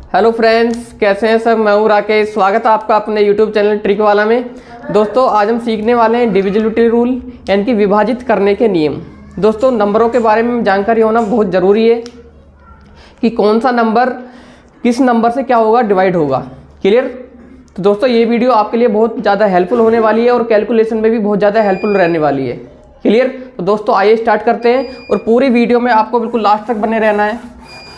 Hello friends, कैसे हैं सब। मैं हूं राकेश। स्वागत है आपका अपने यूट्यूब चैनल ट्रिक वाला में। दोस्तों, आज हम सीखने वाले हैं डिविजिबिलिटी रूल, यानी कि विभाजित करने के नियम। दोस्तों, नंबरों के बारे में जानकारी होना बहुत ज़रूरी है कि कौन सा नंबर किस नंबर से क्या होगा, डिवाइड होगा। क्लियर। तो दोस्तों, ये वीडियो आपके लिए बहुत ज़्यादा हेल्पफुल होने वाली है और कैलकुलेशन में भी बहुत ज़्यादा हेल्पफुल रहने वाली है। क्लियर। तो दोस्तों, आइए स्टार्ट करते हैं और पूरी वीडियो में आपको बिल्कुल लास्ट तक बने रहना है।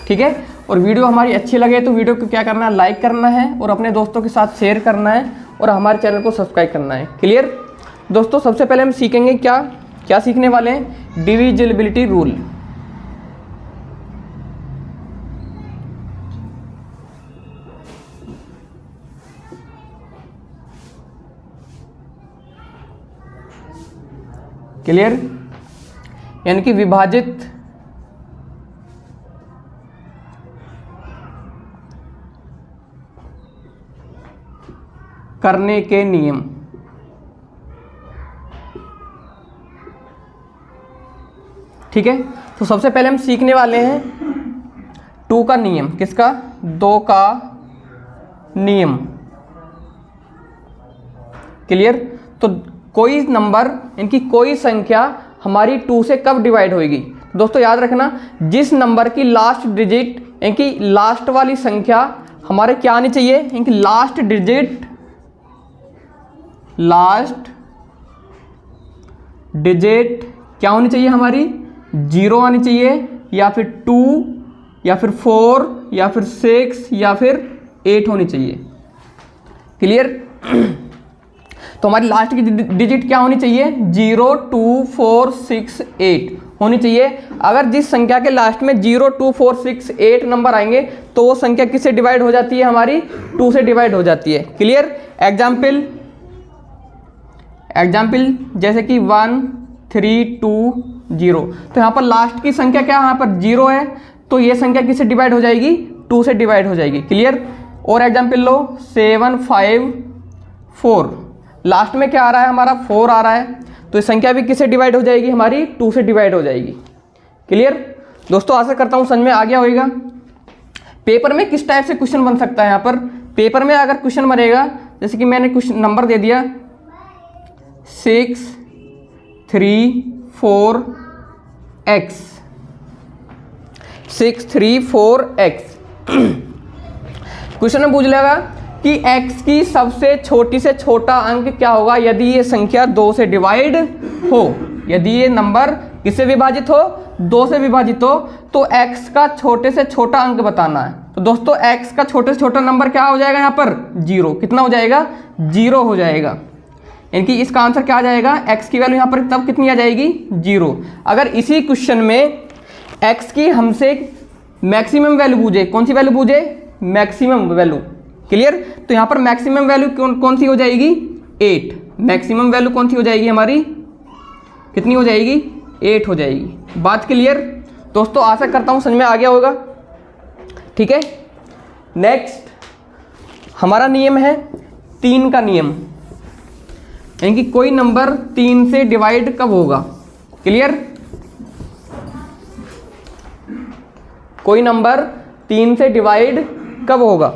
ठीक है। और वीडियो हमारी अच्छी लगे तो वीडियो को क्या करना है, लाइक करना है और अपने दोस्तों के साथ शेयर करना है और हमारे चैनल को सब्सक्राइब करना है। क्लियर। दोस्तों, सबसे पहले हम सीखेंगे क्या सीखने वाले हैं, डिविजिबिलिटी रूल। क्लियर। यानी कि विभाजित करने के नियम। ठीक है। तो सबसे पहले हम सीखने वाले हैं 2 का नियम। किसका? 2 का नियम। क्लियर। तो कोई नंबर, इनकी कोई संख्या हमारी 2 से कब डिवाइड होगी। दोस्तों, याद रखना, जिस नंबर की लास्ट डिजिट, इनकी लास्ट वाली संख्या हमारे क्या आनी चाहिए, इनकी लास्ट डिजिट क्या होनी चाहिए, हमारी 0 आनी चाहिए, या फिर 2 या फिर 4 या फिर 6 या फिर 8 होनी चाहिए। क्लियर। तो हमारी लास्ट की डिजिट क्या होनी चाहिए, 0 2 4 6 8 होनी चाहिए। अगर जिस संख्या के लास्ट में 0 2 4 6 8 नंबर आएंगे तो वो संख्या किससे डिवाइड हो जाती है, हमारी 2 से डिवाइड हो जाती है। क्लियर। एग्जाम्पल जैसे कि 1 3 2 0। तो यहाँ पर लास्ट की संख्या क्या, यहाँ पर 0 है, तो ये संख्या किससे डिवाइड हो जाएगी, 2 से डिवाइड हो जाएगी। क्लियर। और एग्जाम्पल लो 7 5 4। लास्ट में क्या आ रहा है, हमारा 4 आ रहा है, तो ये संख्या भी किससे डिवाइड हो जाएगी, हमारी 2 से डिवाइड हो जाएगी। क्लियर। दोस्तों, आशा करता हूँ समझ में आ गया होगा। पेपर में किस टाइप से क्वेश्चन बन सकता है, यहाँ पर पेपर में अगर क्वेश्चन बनेगा, जैसे कि मैंने कुछ नंबर दे दिया 6 3 4 x 6 3 4 x। क्वेश्चन में पूछ लेगा कि x की सबसे छोटी से छोटा अंक क्या होगा यदि ये संख्या 2 से डिवाइड हो। यदि ये नंबर किससे विभाजित हो, 2 से विभाजित हो, तो x का छोटे से छोटा अंक बताना है। तो दोस्तों, x का छोटे से छोटा नंबर क्या हो जाएगा, यहाँ पर 0। कितना हो जाएगा, 0 हो जाएगा। यानी कि इसका आंसर क्या आ जाएगा, x की वैल्यू यहाँ पर तब कितनी आ जाएगी, 0। अगर इसी क्वेश्चन में x की हमसे मैक्सिमम वैल्यू पूछे, कौन सी वैल्यू पूछे, मैक्सिमम वैल्यू। क्लियर। तो यहाँ पर मैक्सिमम वैल्यू कौन सी हो जाएगी, 8। मैक्सिमम वैल्यू कौन सी हो जाएगी, हमारी कितनी हो जाएगी, 8 हो जाएगी। बात क्लियर। दोस्तों, आशा करता हूँ समझ में आ गया होगा। ठीक है। नेक्स्ट हमारा नियम है 3 का नियम, यानी कि कोई नंबर 3 से डिवाइड कब होगा। क्लियर। कोई नंबर 3 से डिवाइड कब होगा।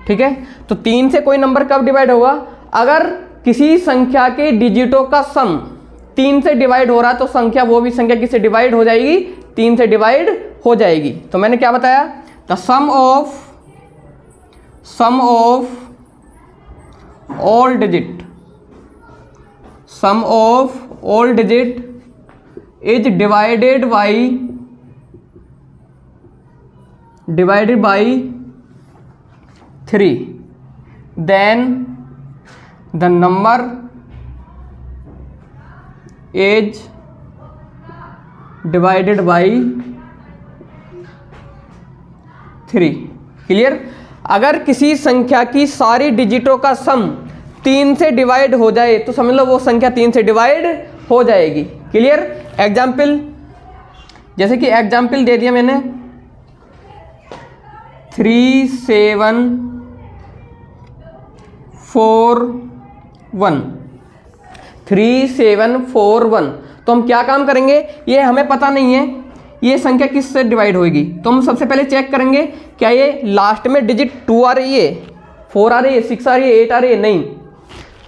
ठीक है। तो 3 से कोई नंबर कब डिवाइड होगा, अगर किसी संख्या के डिजिटों का सम 3 से डिवाइड हो रहा है, तो संख्या, वो भी संख्या किससे डिवाइड हो जाएगी, 3 से डिवाइड हो जाएगी। तो मैंने क्या बताया, the sum of all digit is divided by 3, then the number is divided by 3। Clear. अगर किसी संख्या की सारी डिजिटों का सम 3 से डिवाइड हो जाए तो समझ लो वो संख्या 3 से डिवाइड हो जाएगी। क्लियर। एग्जाम्पल, जैसे कि एग्जाम्पल दे दिया मैंने 3 7 3741 3741। तो हम क्या काम करेंगे, ये हमें पता नहीं है ये संख्या किससे डिवाइड होगी, तो हम सबसे पहले चेक करेंगे क्या ये लास्ट में डिजिट 2 आ रही है, 4 आ रही है, 6 आ रही है, 8 आ रही है, नहीं,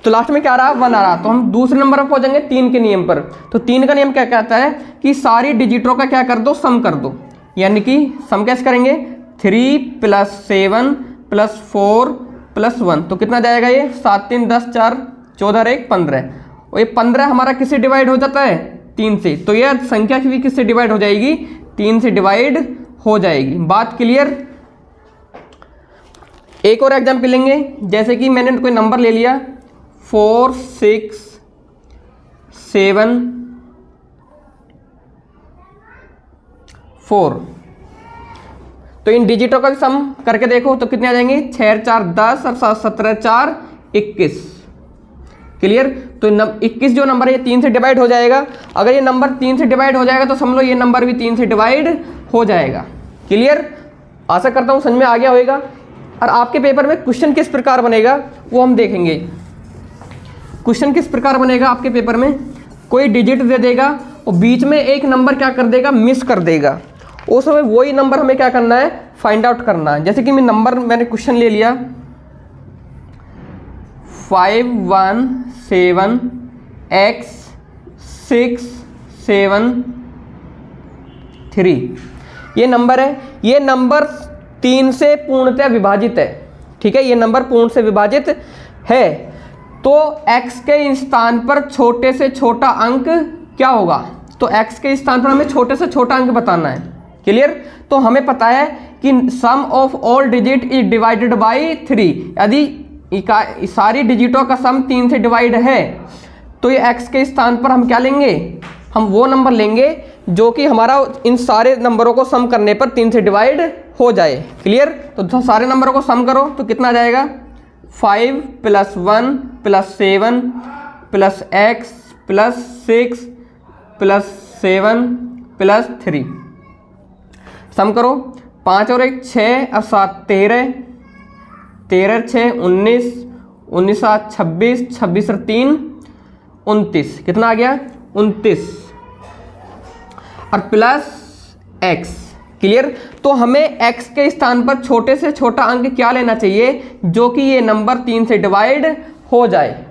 तो लास्ट में क्या आ रहा है, 1 आ रहा। तो हम दूसरे नंबर पर पहुंचेंगे 3 के नियम पर। तो 3 का नियम क्या कहता है कि सारी डिजिटों का क्या कर दो, सम कर दो, यानी कि सम कैसे करेंगे, 3 + 7 + 4 + 1, तो कितना जाएगा ये 7 3 10 4 14 1 15, और ये 15 हमारा किससे डिवाइड हो जाता है, 3 से, तो यह संख्या भी किससे डिवाइड हो जाएगी, 3 से डिवाइड हो जाएगी। बात क्लियर। एक और एग्जाम्पल लेंगे, जैसे कि मैंने कोई नंबर ले लिया 4 6 7 4, तो इन डिजिटों का भी सम करके देखो तो कितने आ जाएंगे, 6 4 10 और 7 17 4 21। क्लियर। तो 21 जो नंबर है ये 3 से डिवाइड हो जाएगा। अगर ये नंबर 3 से डिवाइड हो जाएगा तो समझ लो ये नंबर भी 3 से डिवाइड हो जाएगा। क्लियर। आशा करता हूँ समझ में आ गया होगा। और आपके पेपर में क्वेश्चन किस प्रकार बनेगा वो हम देखेंगे। क्वेश्चन किस प्रकार बनेगा आपके पेपर में, कोई डिजिट दे देगा और बीच में एक नंबर क्या कर देगा, मिस कर देगा, उस समय वही नंबर हमें क्या करना है, फाइंड आउट करना है। जैसे कि मैंने क्वेश्चन ले लिया 517x673, ये नंबर है। ये नंबर 3 से पूर्णतः विभाजित है। ठीक है, ये नंबर पूर्ण से विभाजित है। तो x के स्थान पर छोटे से छोटा अंक क्या होगा, तो x के स्थान पर हमें छोटे से छोटा अंक बताना है। क्लियर। तो हमें पता है कि sum of all digit is divided by 3। यदि सारी डिजिटों का सम 3 से डिवाइड है तो ये x के स्थान पर हम क्या लेंगे, हम वो नंबर लेंगे जो कि हमारा इन सारे नंबरों को सम करने पर 3 से डिवाइड हो जाए। क्लियर। तो सारे नंबरों को सम करो तो कितना जाएगा, 5 + 1 + 7 + x + 6 + 7 + 3, सम करो। 5 और 1 6 और 7 13, 13 6 19, 19 7 26, 26 और 3 29, कितना आ गया 29 और प्लस x। क्लियर। तो हमें x के स्थान पर छोटे से छोटा अंक क्या लेना चाहिए जो कि ये नंबर 3 से डिवाइड हो जाए।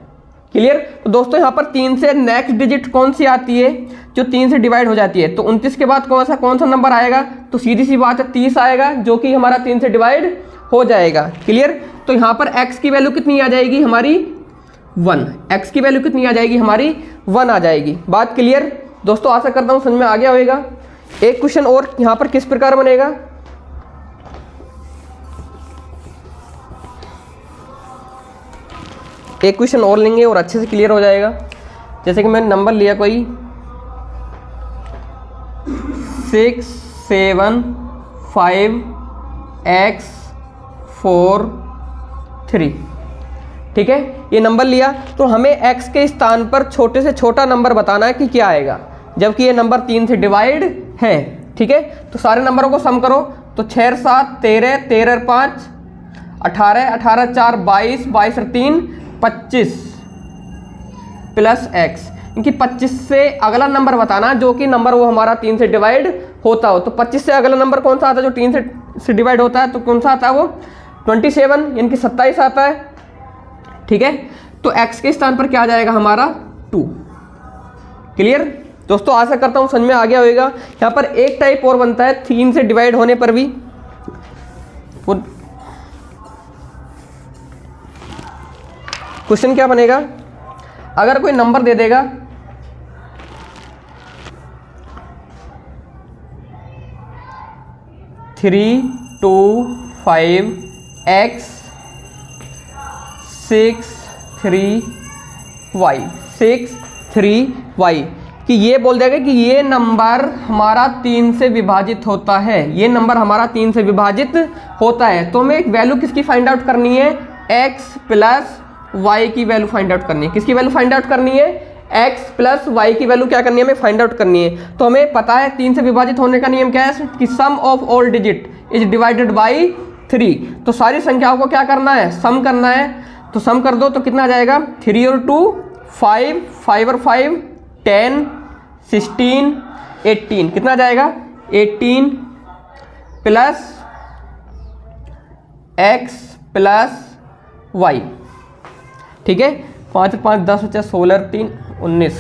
क्लियर। तो दोस्तों यहाँ पर 3 से नेक्स्ट डिजिट कौन सी आती है जो 3 से डिवाइड हो जाती है, तो 29 के बाद कौन सा नंबर आएगा, तो सीधी सी बात है 30 आएगा जो कि हमारा 3 से डिवाइड हो जाएगा। क्लियर। तो यहाँ पर x की वैल्यू कितनी आ जाएगी हमारी 1, x की वैल्यू कितनी आ जाएगी हमारी 1 आ जाएगी। बात क्लियर। दोस्तों आशा करता हूँ समझ में आ गया होगा। एक क्वेश्चन और यहाँ पर किस प्रकार बनेगा, एक क्वेश्चन और लेंगे और अच्छे से क्लियर हो जाएगा। जैसे कि मैंने नंबर लिया कोई 6 7 5 x 4 3। ठीक है, ये नंबर लिया तो हमें x के स्थान पर छोटे से छोटा नंबर बताना है कि क्या आएगा, जबकि ये नंबर 3 से डिवाइड है। ठीक है, तो सारे नंबरों को सम करो तो 6 7 13, 13 5 18, 18 4 22, 22 और 3 25 प्लस x, इनकी 25 से अगला नंबर बताना जो कि नंबर वो हमारा 3 से डिवाइड होता हो। तो 25 से अगला नंबर कौन सा आता है जो 3 से डिवाइड होता है, तो कौन सा आता है वो 27, यानी कि 27 आता है। ठीक है, तो x के स्थान पर क्या आ जाएगा हमारा 2। क्लियर। दोस्तों आशा करता हूँ समझ में आ गया होगा। यहाँ पर एक टाइप और बनता है 3 से डिवाइड होने पर भी, क्वेश्चन क्या बनेगा, अगर कोई नंबर दे देगा 3 2 5 x 6 3 y 6 3 y, कि ये बोल देगा कि ये नंबर हमारा 3 से विभाजित होता है, ये नंबर हमारा 3 से विभाजित होता है। तो हमें एक वैल्यू किसकी फाइंड आउट करनी है, x प्लस y की वैल्यू फाइंड आउट करनी है। किसकी वैल्यू फाइंड आउट करनी है, x प्लस y की वैल्यू क्या करनी है, हमें फाइंड आउट करनी है। तो हमें पता है 3 से विभाजित होने का नियम क्या है कि sum of all digit is divided by 3। तो सारी संख्याओं को क्या करना है, सम करना है। तो सम कर दो तो कितना आ जाएगा, 3 और 2 5, 5 और 5 10, 16, 18, कितना आ जाएगा 18 प्लस x प्लस y, ठीक है। 5 5 10 बचा, 16 3 19,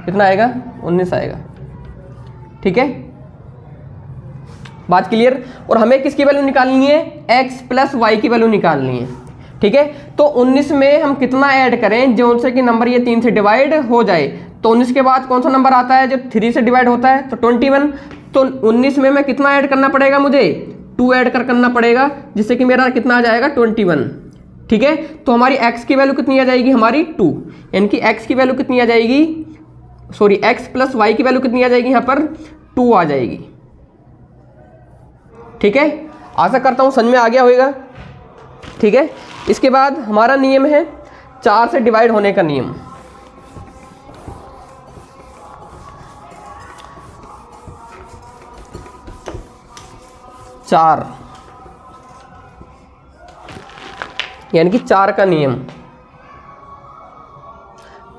कितना आएगा 19 आएगा, ठीक है। बात क्लियर। और हमें किसकी वैल्यू निकालनी है, x प्लस वाई की वैल्यू निकालनी है, ठीक है। तो 19 में हम कितना ऐड करें जो से कि नंबर ये 3 से डिवाइड हो जाए। तो 19 के बाद कौन सा नंबर आता है जो 3 से डिवाइड होता है, तो 21। तो 19 में मैं कितना ऐड करना पड़ेगा, मुझे 2 ऐड करना पड़ेगा, जिससे कि मेरा कितना आ जाएगा 21, ठीक है। तो हमारी x की वैल्यू कितनी आ जाएगी, हमारी 2, यानी कि x की वैल्यू कितनी आ जाएगी, सॉरी x प्लस वाई की वैल्यू कितनी आ जाएगी, यहाँ पर 2 आ जाएगी, ठीक है। आशा करता हूँ समझ में आ गया होगा, ठीक है। इसके बाद हमारा नियम है 4 से डिवाइड होने का नियम। चार यानी कि 4 का नियम।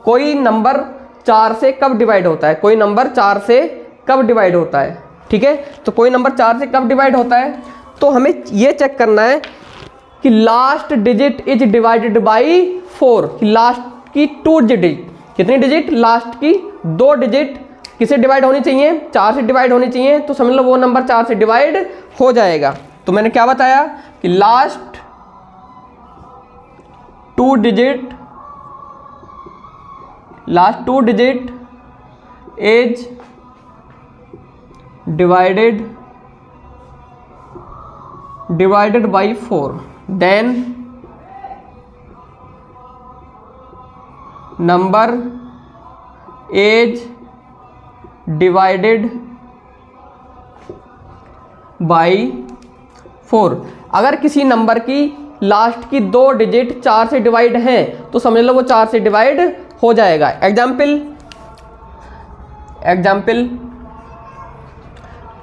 कोई नंबर 4 से कब डिवाइड होता है, कोई नंबर 4 से कब डिवाइड होता है, ठीक है। तो कोई नंबर 4 से कब डिवाइड होता है, तो हमें ये चेक करना है कि last digit is divided by 4, कि लास्ट की 2 डिजिट, कितनी डिजिट, लास्ट की 2 डिजिट किसे डिवाइड होनी चाहिए, 4 से डिवाइड होनी चाहिए। तो समझ लो वो नंबर 4 से डिवाइड हो जाएगा। तो मैंने क्या बताया कि last 2 digit is divided by 4, then number is divided by 4। अगर किसी नंबर की लास्ट की 2 डिजिट 4 से डिवाइड हैं तो समझ लो वो 4 से डिवाइड हो जाएगा। एग्जाम्पल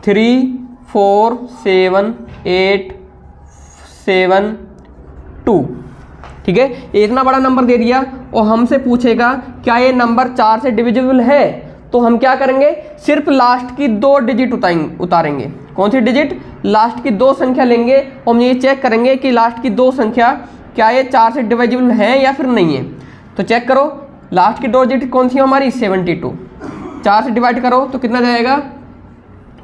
3 4 7 8 7 2, ठीक है। ये इतना बड़ा नंबर दे दिया और हमसे पूछेगा क्या ये नंबर 4 से डिविजिबल है, तो हम क्या करेंगे, सिर्फ लास्ट की 2 डिजिट उतारेंगे। कौन सी डिजिट, लास्ट की 2 संख्या लेंगे और हम ये चेक करेंगे कि लास्ट की 2 संख्या क्या ये 4 से डिविजिबल है या फिर नहीं है। तो चेक करो, लास्ट की 2 डिजिट कौन सी है हमारी, 72। 4 से डिवाइड करो तो कितना जाएगा,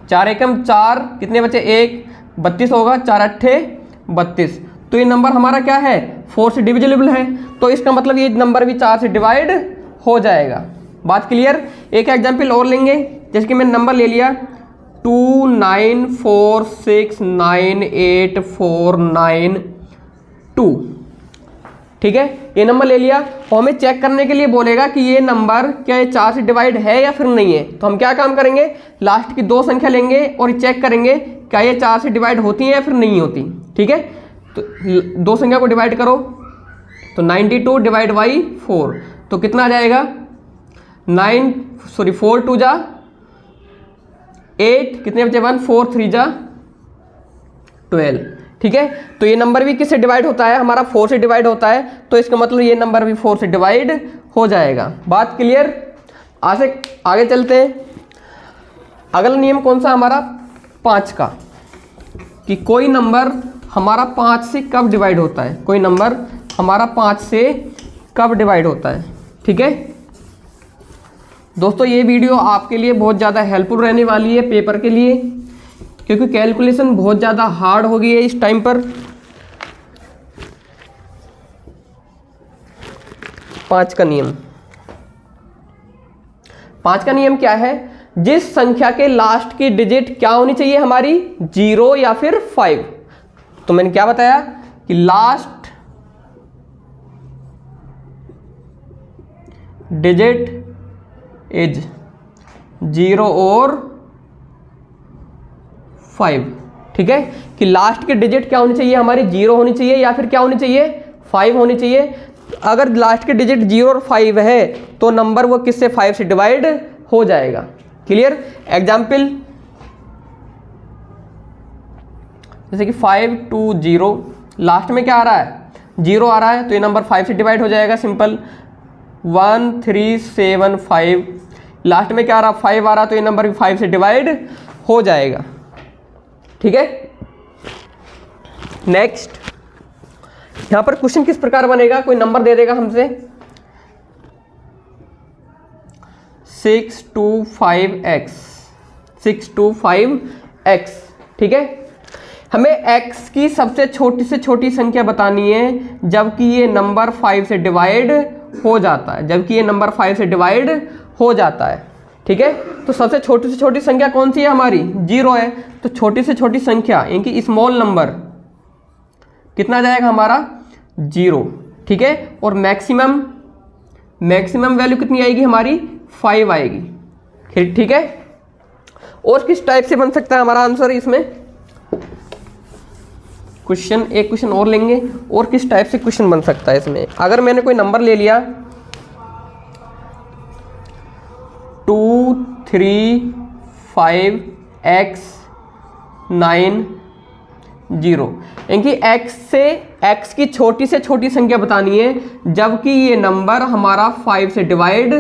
4 एकम 4, कितने बचे 1, 32 होगा, 4 अट्ठे 32। तो ये नंबर हमारा क्या है, 4 से डिविजिबल है, तो इसका मतलब ये नंबर भी 4 से डिवाइड हो जाएगा। बात क्लियर। एक एग्जाम्पल और लेंगे, जैसे कि मैंने नंबर ले लिया 294698492, ठीक है। ये नंबर ले लिया और हमें चेक करने के लिए बोलेगा कि ये नंबर क्या ये 4 से डिवाइड है या फिर नहीं है। तो हम क्या काम करेंगे, लास्ट की 2 संख्या लेंगे और चेक करेंगे क्या ये 4 से डिवाइड होती हैं या फिर नहीं होती, ठीक है। तो 2 संख्या को डिवाइड करो तो 92 डिवाइड बाई 4, तो कितना आ जाएगा 4 2 जा 8, कितने बचे 1, 4 3 जा 12, ठीक है। तो ये नंबर भी किससे डिवाइड होता है, हमारा 4 से डिवाइड होता है, तो इसका मतलब ये नंबर भी 4 से डिवाइड हो जाएगा। बात क्लियर। आगे चलते हैं। अगला नियम कौन सा हमारा, 5 का, कि कोई नंबर हमारा 5 से कब डिवाइड होता है, कोई नंबर हमारा 5 से कब डिवाइड होता है, ठीक है। दोस्तों ये वीडियो आपके लिए बहुत ज़्यादा हेल्पफुल रहने वाली है पेपर के लिए, क्योंकि कैलकुलेशन बहुत ज़्यादा हार्ड हो गई है इस टाइम पर। 5 का नियम, 5 का नियम क्या है, जिस संख्या के लास्ट की डिजिट क्या होनी चाहिए हमारी, 0 या फिर 5। तो मैंने क्या बताया कि लास्ट डिजिट इज 0 और 5, ठीक है। कि लास्ट की डिजिट क्या होनी चाहिए हमारी, 0 होनी चाहिए या फिर क्या होनी चाहिए, 5 होनी चाहिए। अगर लास्ट की डिजिट 0 और 5 है तो नंबर वो किससे 5 से डिवाइड हो जाएगा। क्लियर। एग्जाम्पल जैसे कि 5 2 0 लास्ट में क्या आ रहा है, 0 आ रहा है, तो ये नंबर 5 से डिवाइड हो जाएगा, सिंपल। 1375, लास्ट में क्या आ रहा, 5 आ रहा, तो ये नंबर भी 5 से डिवाइड हो जाएगा। ठीक है, नेक्स्ट यहां पर क्वेश्चन किस प्रकार बनेगा, कोई नंबर दे देगा हमसे 625x, 625x। ठीक है, हमें x की सबसे छोटी से छोटी संख्या बतानी है जबकि ये नंबर 5 से डिवाइड हो जाता है, जबकि ये नंबर 5 से डिवाइड हो जाता है। ठीक है, तो सबसे छोटी से छोटी संख्या कौन सी है हमारी, 0 है, तो छोटी से छोटी संख्या यानी कि स्मॉल नंबर कितना जाएगा हमारा, 0। ठीक है, और मैक्सिमम वैल्यू कितनी आएगी हमारी, 5 आएगी। ठीक है, और किस टाइप से बन सकता है हमारा आंसर इसमें, क्वेश्चन एक क्वेश्चन और लेंगे, और किस टाइप से क्वेश्चन बन सकता है इसमें। अगर मैंने कोई नंबर ले लिया 235x90, यानी x से x की छोटी से छोटी संख्या बतानी है जबकि ये नंबर हमारा 5 से डिवाइड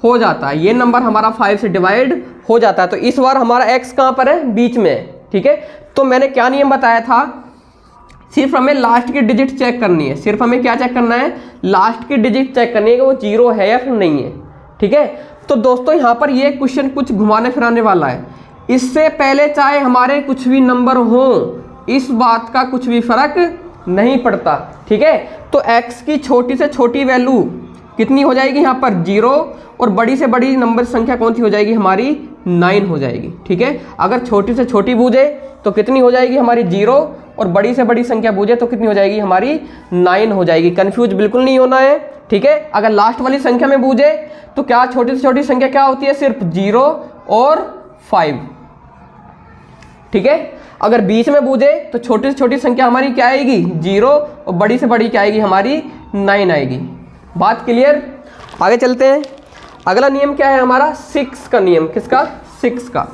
हो जाता है, ये नंबर हमारा 5 से डिवाइड हो जाता है। तो इस बार हमारा x कहाँ पर है, बीच में है। ठीक है, तो मैंने क्या नियम बताया था, सिर्फ हमें लास्ट की डिजिट चेक करनी है, सिर्फ हमें क्या चेक करना है, लास्ट की डिजिट चेक करनी है कि वो 0 है या फिर नहीं है। ठीक है, तो दोस्तों यहाँ पर ये क्वेश्चन कुछ घुमाने फिराने वाला है, इससे पहले चाहे हमारे कुछ भी नंबर हो, इस बात का कुछ भी फर्क नहीं पड़ता। ठीक है, तो x की छोटी से छोटी वैल्यू कितनी हो जाएगी यहाँ पर, 0, और बड़ी से बड़ी नंबर संख्या कौन सी हो जाएगी हमारी, 9 हो जाएगी। ठीक है, अगर छोटी से छोटी बूझे तो कितनी हो जाएगी हमारी, 0, और बड़ी से बड़ी संख्या बूझे तो कितनी हो जाएगी हमारी, 9 हो जाएगी। कंफ्यूज बिल्कुल नहीं होना है। ठीक है, अगर लास्ट वाली संख्या में बूझे तो क्या छोटी से छोटी संख्या क्या होती है, सिर्फ 0 और 5। ठीक है, अगर बीच में बूझे तो छोटी से छोटी संख्या हमारी क्या आएगी, 0, और बड़ी से बड़ी क्या आएगी हमारी, 9 आएगी। बात क्लियर, आगे चलते हैं। अगला नियम क्या है हमारा, 6 का नियम, किसका, 6 का।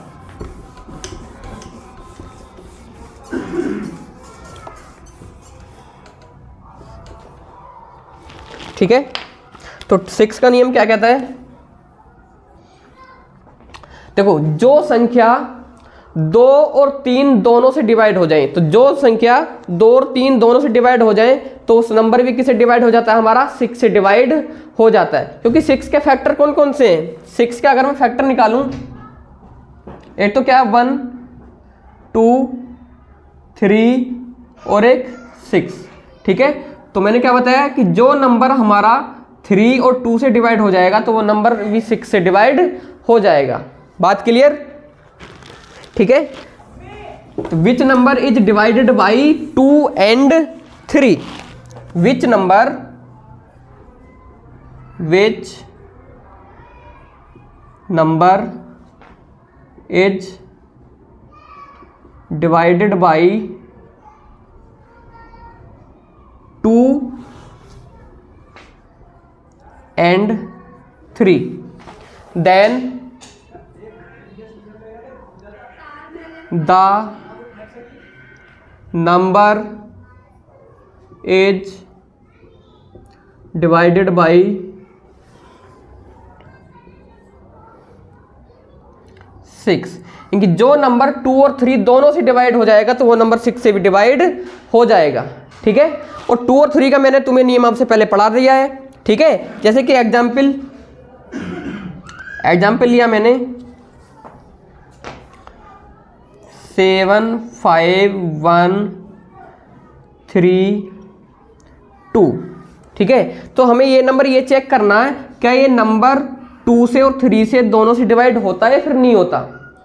ठीक है, तो 6 का नियम क्या कहता है, देखो जो संख्या 2 और 3 दोनों से डिवाइड हो जाए, तो जो संख्या 2 और 3 दोनों से डिवाइड हो जाए तो उस नंबर भी किससे डिवाइड हो जाता है हमारा, 6 से डिवाइड हो जाता है। क्योंकि 6 के फैक्टर कौन कौन से हैं, 6 के अगर मैं फैक्टर निकालूं, एक तो क्या, 1 2 3 और एक 6। ठीक है, तो मैंने क्या बताया कि जो नंबर हमारा 3 और 2 से डिवाइड हो जाएगा तो वो नंबर भी 6 से डिवाइड हो जाएगा। बात क्लियर। ठीक है, तो which number is divided by 2 and 3, which number is divided by 2 and 3, then the number is divided by 6, क्योंकि जो नंबर 2 और 3 दोनों से डिवाइड हो जाएगा तो वो नंबर 6 से भी डिवाइड हो जाएगा। ठीक है, और 2 और 3 का मैंने तुम्हें नियम आपसे पहले पढ़ा दिया है। ठीक है, जैसे कि एग्जाम्पल लिया मैंने 7 5 1 3 2। ठीक है, तो हमें ये नंबर ये चेक करना है क्या ये नंबर 2 से और 3 से दोनों से डिवाइड होता है फिर नहीं होता,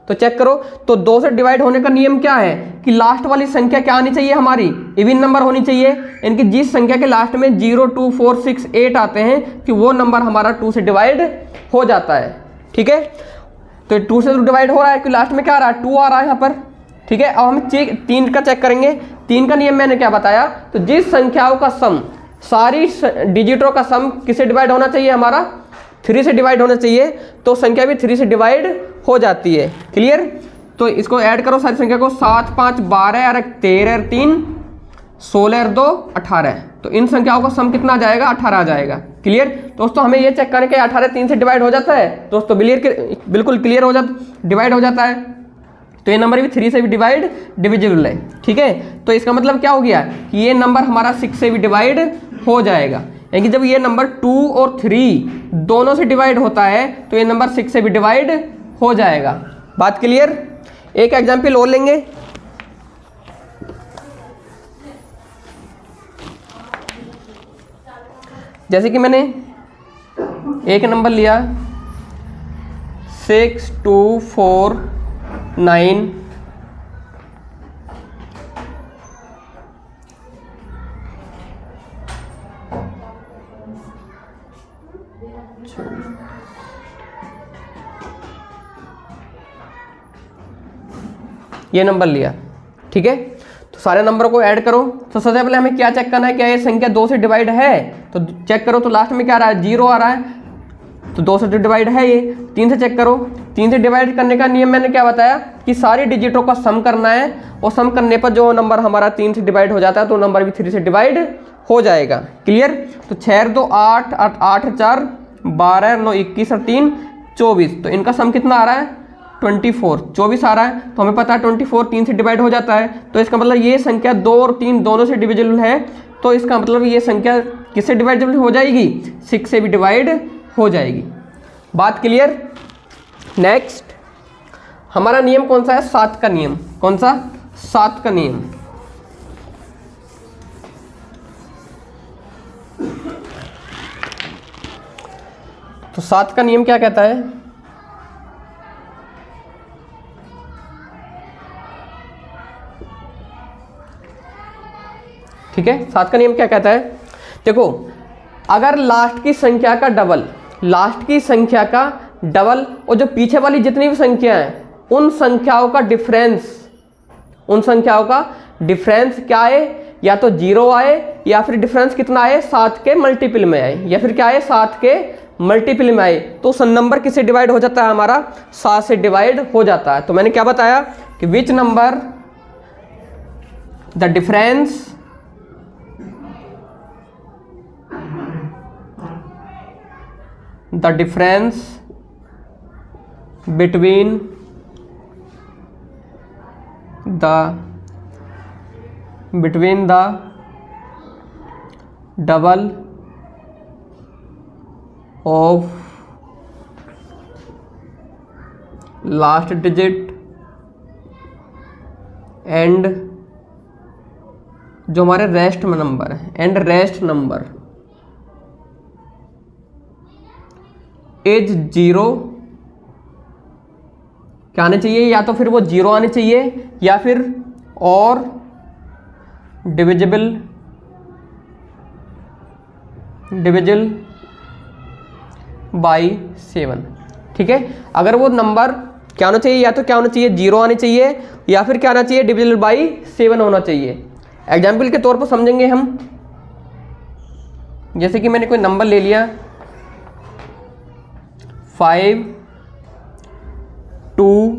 तो चेक करो। तो 2 से डिवाइड होने का नियम क्या है कि लास्ट वाली संख्या क्या आनी चाहिए हमारी, इवन नंबर होनी चाहिए, यानी कि जिस संख्या के लास्ट में 0 2 4 6 8 आते हैं कि वो नंबर हमारा 2 से डिवाइड हो जाता है। ठीक है, तो 2 से डिवाइड हो रहा है कि लास्ट में क्या आ रहा है, 2 आ रहा है यहाँ पर। ठीक है, अब हम 3 का चेक करेंगे। 3 का नियम मैंने क्या बताया, तो जिस संख्याओं का सम, सारी डिजिटों का सम किससे डिवाइड होना चाहिए हमारा, 3 से डिवाइड होना चाहिए, तो संख्या भी 3 से डिवाइड हो जाती है। क्लियर, तो इसको ऐड करो सारी संख्या को, 7 5 12 और 13 और 3 16 और 2 18, तो इन संख्याओं का सम कितना आ जाएगा? 18 आ जाएगा। क्लियर दोस्तों, हमें ये चेक करें कि 18 3 से डिवाइड हो जाता है दोस्तों, बिल्कुल क्लियर हो जाता, डिवाइड हो जाता है। तो ये नंबर भी 3 से भी डिविजिबल है। ठीक है, तो इसका मतलब क्या हो गया कि ये नंबर हमारा 6 से भी डिवाइड हो जाएगा, यानी कि जब ये नंबर 2 और 3 दोनों से डिवाइड होता है तो ये नंबर 6 से भी डिवाइड हो जाएगा। बात क्लियर? एक एग्जाम्पल और लेंगे। जैसे कि मैंने एक नंबर लिया 6 2 4 9 ये नंबर लिया। ठीक है, तो सारे नंबरों को ऐड करो। तो सबसे पहले हमें क्या चेक करना है, क्या ये संख्या 2 से डिवाइड है? तो चेक करो, तो लास्ट में क्या आ रहा है? 0 आ रहा है, तो 2 से डिवाइड है ये। 3 से चेक करो, 3 से डिवाइड करने का नियम मैंने क्या बताया कि सारी डिजिटों का सम करना है, और सम करने पर जो नंबर हमारा 3 से डिवाइड हो जाता है तो नंबर भी 3 से डिवाइड हो जाएगा। क्लियर? तो 6 2 8 8 4 12 9 21 और 3 24, तो इनका सम कितना आ रहा है? 24 आ रहा है। तो हमें पता है 24 3 से डिवाइड हो जाता है, तो इसका मतलब ये संख्या 2 और 3 दोनों से डिविजिबल है, तो इसका मतलब ये संख्या किससे डिवाइडेबल हो जाएगी? 6 से भी डिवाइड हो जाएगी। बात क्लियर? नेक्स्ट हमारा नियम कौन सा है? 7 का नियम। कौन सा? 7 का नियम। तो 7 का नियम क्या कहता है? ठीक है, 7 का नियम क्या कहता है? देखो, अगर लास्ट की संख्या का डबल, लास्ट की संख्या का डबल और जो पीछे वाली जितनी भी संख्या हैं उन संख्याओं का डिफरेंस, उन संख्याओं का डिफरेंस क्या आए? या तो 0 आए, या फिर डिफरेंस कितना आए? 7 के मल्टीपल में आए, या फिर क्या आए? 7 के मल्टीपल में आए, तो सन नंबर किससे डिवाइड हो जाता है? हमारा 7 से डिवाइड हो जाता है। तो मैंने क्या बताया कि which number the difference between the double of last digit and जो हमारे रेस्ट में नंबर है, एंड रेस्ट नंबर इज 0, क्या आने चाहिए? या तो फिर वो 0 आने चाहिए, या फिर और डिविजिबल बाई 7। ठीक है, अगर वो नंबर क्या होना चाहिए? या तो क्या होना चाहिए? 0 आने चाहिए, या फिर क्या आना चाहिए? डिविजिबल बाई 7 होना चाहिए। एग्जाम्पल के तौर पर समझेंगे हम। जैसे कि मैंने कोई नंबर ले लिया 5 2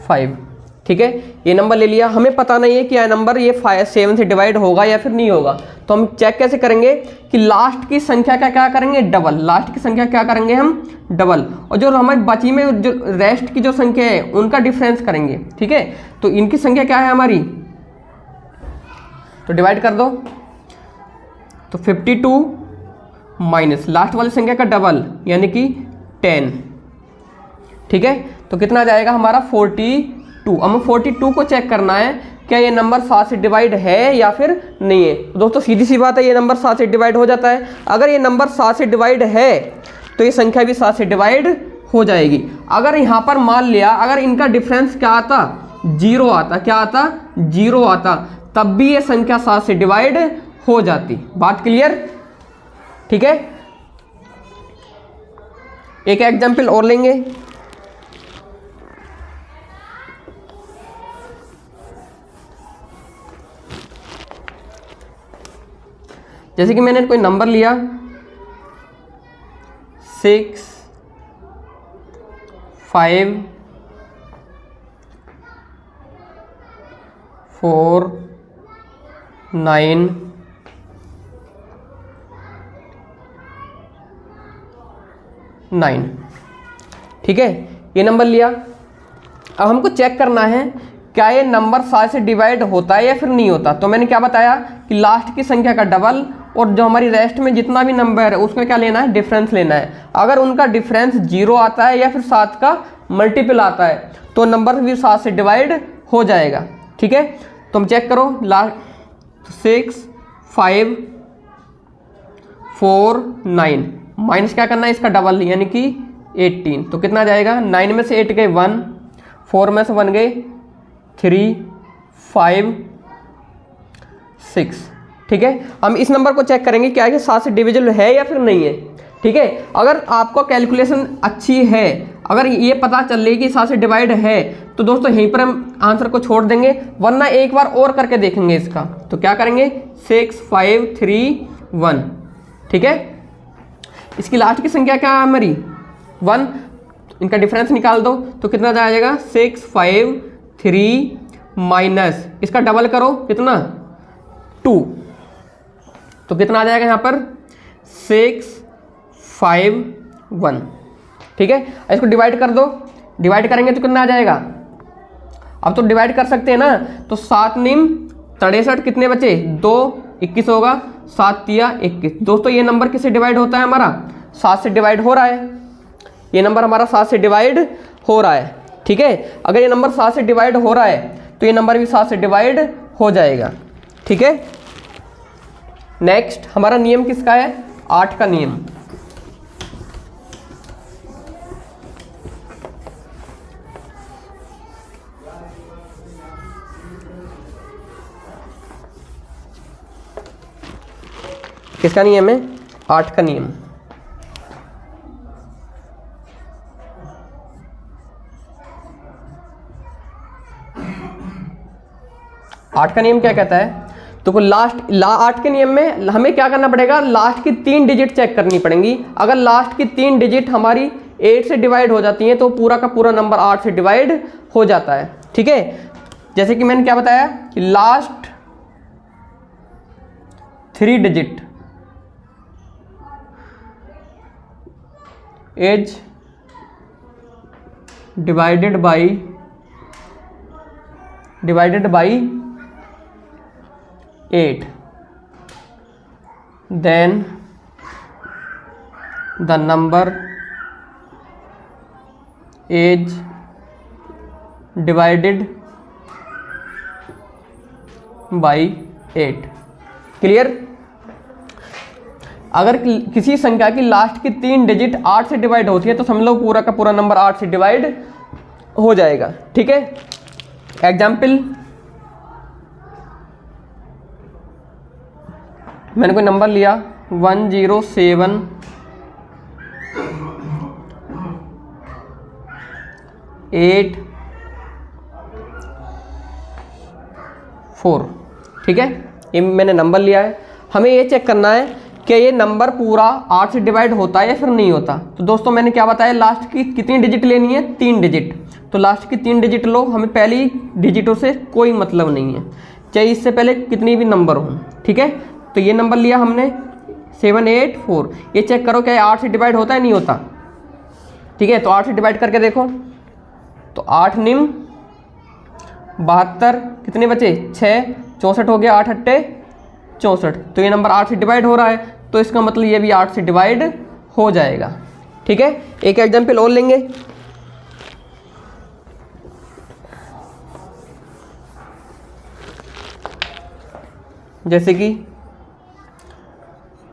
5। ठीक है, ये नंबर ले लिया, हमें पता नहीं है कि यह नंबर ये 7 से डिवाइड होगा या फिर नहीं होगा। तो हम चेक कैसे करेंगे कि लास्ट की संख्या का क्या करेंगे? डबल। लास्ट की संख्या क्या करेंगे हम? डबल। और जो हमारी बची में जो रेस्ट की जो संख्या है उनका डिफरेंस करेंगे। ठीक है, तो इनकी संख्या क्या है हमारी? तो डिवाइड कर दो, तो 52 माइनस लास्ट वाली संख्या का डबल यानी कि 10। ठीक है, तो कितना आ जाएगा हमारा? 42। हमें 42 को चेक करना है क्या ये नंबर 7 से डिवाइड है या फिर नहीं है। तो दोस्तों सीधी सी बात है, ये नंबर 7 से डिवाइड हो जाता है। अगर ये नंबर 7 से डिवाइड है तो ये संख्या भी 7 से डिवाइड हो जाएगी। अगर यहाँ पर मान लिया अगर इनका डिफरेंस क्या आता? 0 आता। क्या आता? 0 आता, तब भी ये संख्या 7 से डिवाइड हो जाती। बात क्लियर? ठीक है, एक एग्जाम्पल और लेंगे। जैसे कि मैंने कोई नंबर लिया 6 5 4 9 9। ठीक है, ये नंबर लिया। अब हमको चेक करना है क्या ये नंबर 7 से डिवाइड होता है या फिर नहीं होता। तो मैंने क्या बताया कि लास्ट की संख्या का डबल और जो हमारी रेस्ट में जितना भी नंबर है उसमें क्या लेना है, डिफरेंस लेना है। अगर उनका डिफरेंस 0 आता है या फिर 7 का मल्टीपल आता है तो नंबर भी 7 से डिवाइड हो जाएगा। ठीक है, तुम चेक करो, लास्ट 6 5 4 9 माइनस क्या करना है, इसका डबल यानी कि 18। तो कितना आ जाएगा, 9 में से 8 गए 1, 4 में से 1 गए 3 5 6। ठीक है, हम इस नंबर को चेक करेंगे क्या है 7 से डिविजिबल है या फिर नहीं है। ठीक है, अगर आपको कैलकुलेशन अच्छी है, अगर ये पता चल रही कि 7 से डिवाइड है तो दोस्तों यहीं पर हम आंसर को छोड़ देंगे, वरना एक बार और करके देखेंगे इसका। तो क्या करेंगे, 6 5 3 1। ठीक है, इसकी लास्ट की संख्या क्या है हमारी 1, इनका डिफरेंस निकाल दो तो कितना जाएगा 6 5 3 माइनस इसका डबल करो कितना 2, तो कितना आ जाएगा यहाँ पर 6 5 1। ठीक है, इसको डिवाइड कर दो, डिवाइड करेंगे तो कितना आ जाएगा, अब तो डिवाइड कर सकते हैं ना। तो 7 निम 63 कितने बचे 2 21 होगा, 7 तिया 21। दोस्तों ये नंबर किससे डिवाइड होता है, हमारा 7 से डिवाइड हो रहा है। ये नंबर हमारा 7 से डिवाइड हो रहा है। ठीक है, अगर ये नंबर 7 से डिवाइड हो रहा है तो ये नंबर भी 7 से डिवाइड हो जाएगा। ठीक है, नेक्स्ट हमारा नियम किसका है, 8 का नियम। किसका नियम है, 8 का नियम। आठ का नियम क्या कहता है, तो लास्ट 8 के नियम में हमें क्या करना पड़ेगा, लास्ट की 3 डिजिट चेक करनी पड़ेंगी। अगर लास्ट की 3 डिजिट हमारी 8 से डिवाइड हो जाती हैं तो पूरा का पूरा नंबर 8 से डिवाइड हो जाता है। ठीक है, जैसे कि मैंने क्या बताया कि last 3 digit is divided by 8, then the number is divided by 8। Clear, अगर किसी संख्या की लास्ट की 3 डिजिट 8 से डिवाइड होती है तो समझ लो पूरा का पूरा नंबर 8 से डिवाइड हो जाएगा। ठीक है, एग्जाम्पल मैंने कोई नंबर लिया 107 8 4। ठीक है, ये मैंने नंबर लिया है। हमें ये चेक करना है कि ये नंबर पूरा 8 से डिवाइड होता है या फिर नहीं होता। तो दोस्तों मैंने क्या बताया, लास्ट की कितनी डिजिट लेनी है, 3 डिजिट। तो लास्ट की 3 डिजिट लो, हमें पहली डिजिटों से कोई मतलब नहीं है, चाहे इससे पहले कितनी भी नंबर हो। ठीक है, तो ये नंबर लिया हमने 784। ये चेक करो क्या 8 से डिवाइड होता है नहीं होता। ठीक है, तो 8 से डिवाइड करके देखो, तो 8 निम 72 कितने बचे 6 64 हो गया, 8 अट्टे 64। तो ये नंबर 8 से डिवाइड हो रहा है तो इसका मतलब ये भी 8 से डिवाइड हो जाएगा। ठीक है, एक एग्जाम्पल और लेंगे। जैसे कि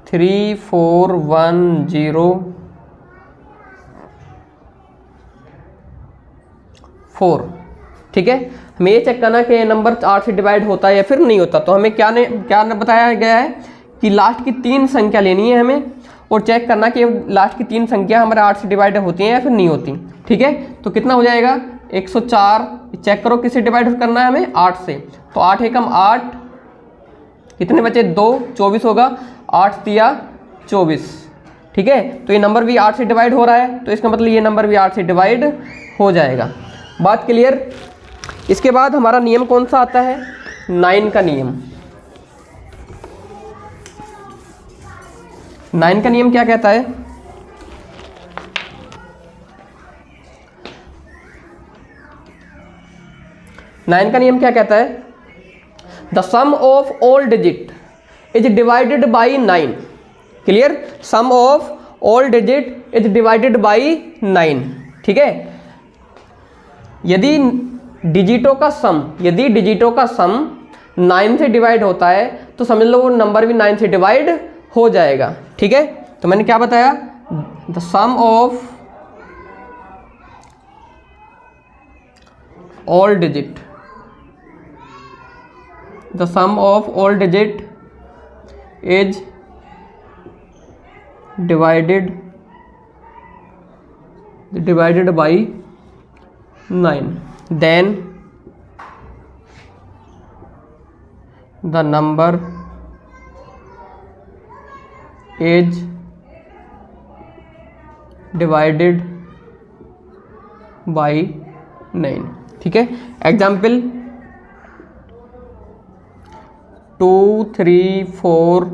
34104। ठीक है, हमें ये चेक करना कि ये नंबर 8 से डिवाइड होता है या फिर नहीं होता। तो हमें क्या बताया गया है कि लास्ट की 3 संख्या लेनी है हमें और चेक करना कि लास्ट की 3 संख्या हमारे 8 से डिवाइड होती हैं या फिर नहीं होती। ठीक है, तो कितना हो जाएगा 104। चेक करो किससे डिवाइड करना है हमें, 8 से। तो 8 एकम 8 कितने बचे 2 24 होगा, 8 तिया 24। ठीक है। तो ये नंबर भी 8 से डिवाइड हो रहा है, तो इसका मतलब ये नंबर भी 8 से डिवाइड हो जाएगा। बात क्लियर। इसके बाद हमारा नियम कौन सा आता है, 9 का नियम। 9 का नियम क्या कहता है, नाइन का नियम क्या कहता है, the sum of all digit is divided by 9। Clear, sum of all digit is divided by 9। ठीक है, यदि डिजिटों का सम 9 से डिवाइड होता है तो समझ लो वो नंबर भी 9 से डिवाइड हो जाएगा। ठीक है, तो मैंने क्या बताया, the sum of all digit, the sum of all digit is divided by 9, then the number is divided by 9। ठीक है, एग्जाम्पल 2 3 4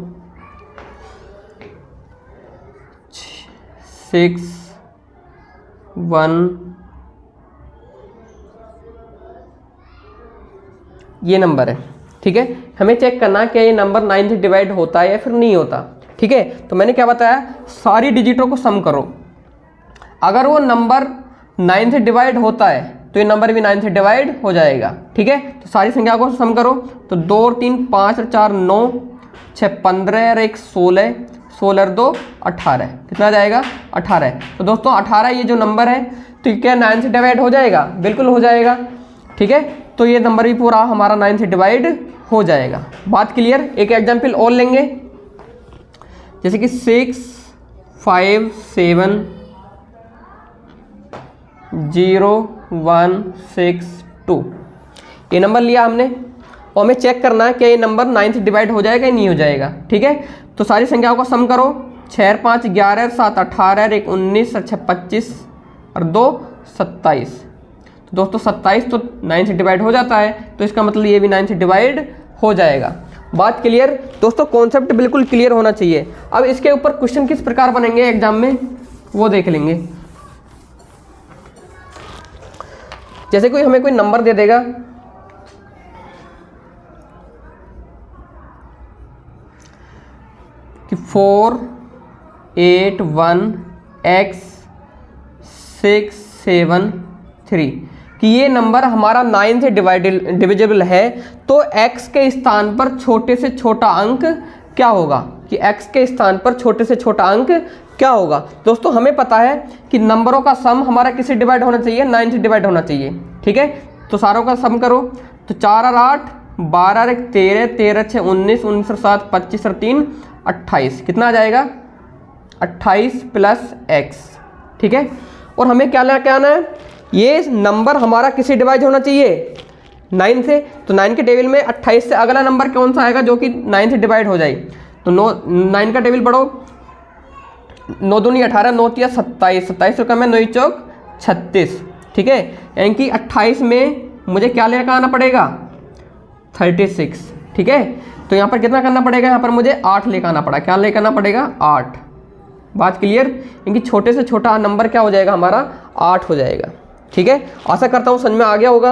6 1 ये नंबर है। ठीक है, हमें चेक करना कि ये नंबर 9 से डिवाइड होता है या फिर नहीं होता। ठीक है, तो मैंने क्या बताया, सारी डिजिटों को सम करो। अगर वो नंबर 9 से डिवाइड होता है तो ये नंबर भी 9 से डिवाइड हो जाएगा। ठीक है, तो सारी संख्या को सम करो, तो 2 और 3 5 और 4 9, 6 15 और 1 16, 16 और 2 18, कितना आ जाएगा 18। तो दोस्तों 18 ये जो नंबर है तो क्या 9 से डिवाइड हो जाएगा, बिल्कुल हो जाएगा। ठीक है, तो ये नंबर भी पूरा हमारा 9 से डिवाइड हो जाएगा। बात क्लियर। एक एग्जाम्पल और लेंगे, जैसे कि 6 5 7 0 1 6 2, ये नंबर लिया हमने और हमें चेक करना है कि ये नंबर 9 से डिवाइड हो जाएगा या नहीं हो जाएगा। ठीक है, तो सारी संख्याओं को सम करो, 6 5 11 7 18 1 19 और 6 25 और 2 27। तो दोस्तों 27 तो 9 से डिवाइड हो जाता है, तो इसका मतलब ये भी 9 से डिवाइड हो जाएगा। बात क्लियर दोस्तों, कॉन्सेप्ट बिल्कुल क्लियर होना चाहिए। अब इसके ऊपर क्वेश्चन किस प्रकार बनेंगे एग्जाम में वो देख लेंगे। जैसे कोई हमें कोई नंबर दे देगा कि 4 8 1 x 6 7 3 कि ये नंबर हमारा 9 से डिविजिबल है, तो x के स्थान पर छोटे से छोटा अंक क्या होगा, कि x के स्थान पर छोटे से छोटा अंक क्या होगा। दोस्तों हमें पता है कि नंबरों का सम हमारा किससे डिवाइड होना चाहिए, 9 से डिवाइड होना चाहिए। ठीक है, तो सारों का सम करो, तो 4 और 8 12 और 1 13, 13 6 19, 19 और 7 25 और 3 28, कितना आ जाएगा 28 प्लस x। ठीक है, और हमें क्या लेके आना है, ये नंबर हमारा किससे डिवाइड होना चाहिए, 9 से। तो 9 के टेबल में 28 से अगला नंबर कौन सा आएगा जो कि 9 से डिवाइड हो जाए, तो 9 का टेबल पढ़ो, 9 दूनी 18, 9 तिया 27, 27 से कम है 9 चौक 36। ठीक है, यानी कि 28 में मुझे क्या लेकर आना पड़ेगा 36। ठीक है, तो यहाँ पर कितना करना पड़ेगा, यहाँ पर मुझे 8 लेकर आना पड़ा, क्या लेकर आना पड़ेगा 8। बात क्लियर, क्योंकि छोटे से छोटा नंबर क्या हो जाएगा हमारा 8 हो जाएगा। ठीक है, आशा करता हूँ समझ में आ गया होगा।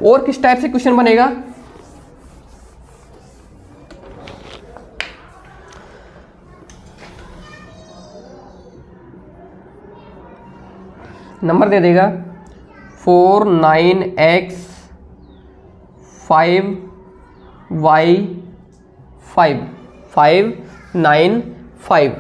और किस टाइप से क्वेश्चन बनेगा, नंबर दे देगा 4 9 x 5 y 5 5 9 5।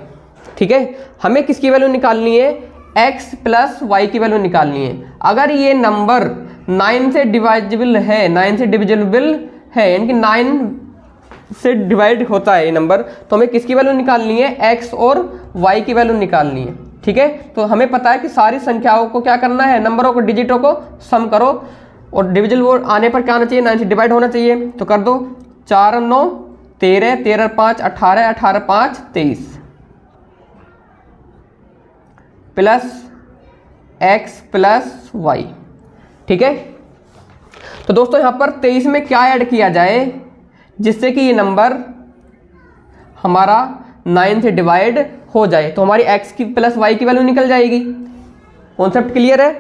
ठीक है, हमें किसकी वैल्यू निकालनी है, x प्लस y की वैल्यू निकालनी है। अगर ये नंबर 9 से डिवाइजिबल है, 9 से डिविजिबल है, यानी कि 9 से डिवाइड होता है ये नंबर, तो हमें किसकी वैल्यू निकालनी है, x और y की वैल्यू निकालनी है। ठीक है, तो हमें पता है कि सारी संख्याओं को क्या करना है, नंबरों को डिजिटों को सम करो और डिविजिबल आने पर क्या आना चाहिए, 9 से डिवाइड होना चाहिए। तो कर दो, 4 और 9 13, 13 5 18, 18 5 23 प्लस x प्लस y। ठीक है, तो दोस्तों यहाँ पर 23 में क्या ऐड किया जाए जिससे कि ये नंबर हमारा 9 से डिवाइड हो जाए। तो हमारी x की प्लस y की वैल्यू निकल जाएगी। कॉन्सेप्ट क्लियर है?